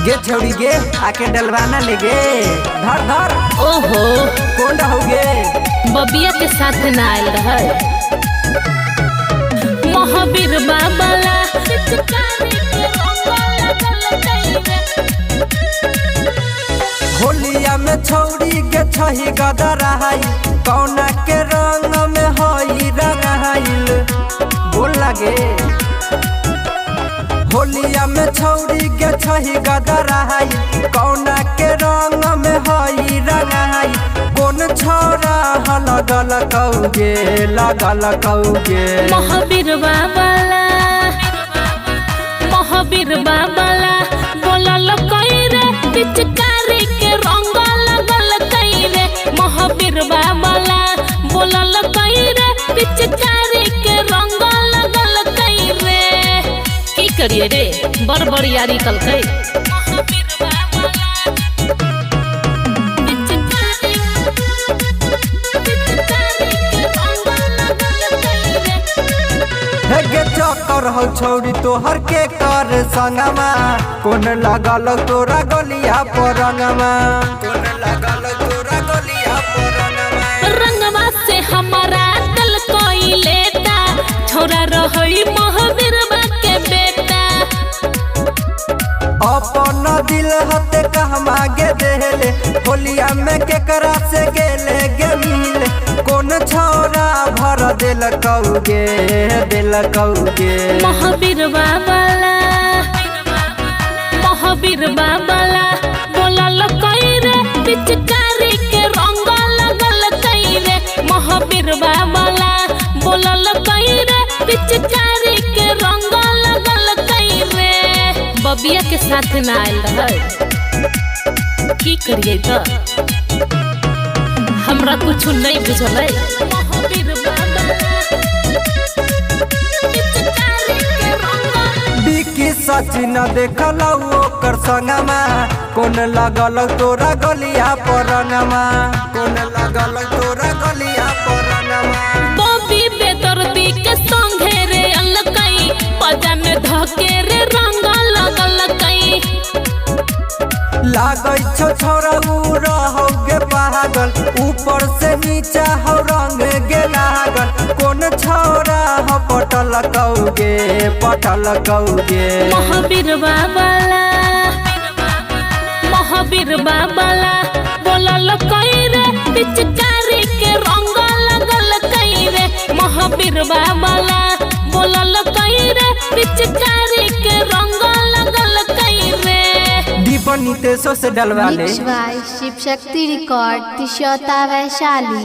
गे छौड़ी गे आके डलवाना ले गे धर धर। ओहो कौन रहोगे? बबिया के साथ ना आयल रहे महावीर बाबला होलिया में छौड़ी के छही गदराई कौना के रंग में हई रंगाइल बोल लगे। होलिया में छौड़ी के छही गदराई कौना के रंग में हई रंगाई कौन छौरा लगल कौगे लगल कौगे। महावीर बाबला बोलल कई रे पिचकारी के रंग लगल कई रे। महावीर बाबला बोलल कई रे पिचकारी के रंग लगल कई रे। की करिए रे बड़ यारी कल कई चक्कर हो छौड़ी तोहर के कर संगमा कौन लगल तोरा गलिया पर रंगमा कौन लगल तोरा गलिया पर रंगमा। रंगवा से हमारा दिल कोई लेता छोरा रही महावीर के बेटा। अपन दिल हते कहमा गे देले होलिया में केकरा से गेले गे मिल कौन छौरा भर दिल कौगे दिल कौगे। महावीर बाबला बोलल कई रे पिचकारी के रंग लगल कई रे। महावीर बाबला बोलल कई रे पिचकारी के रंग लगल कई रे। बबिया के साथ ना आयल रहे की करिए तो हमरा कुछ नहीं बुझल है। महावीर बिकी सचिन देखल ओकर संगमा कौन लगल तोरा गलिया पर रंगमा कौन लगल तोरा गलिया पर रंगमा। बबी बेदर्दी के संगे रे अलकई पजा में धके रे रंग लगल कई। लागै छौ छौरा उ रहोगे पागल ऊपर से नीचा हो रंग गे लागल कौन छौरा हो पटल कौगे पटल कौगे। महावीर बाबला बोलल कई रे पिचकारी के रंग लगल कई रे। महावीर बाबला बोलल कई रे पिचकारी के रंग लगल कई रे। दीपन नितेशो से डलवा ले। शिव शक्ति रिकॉर्ड तिशोता वैशाली।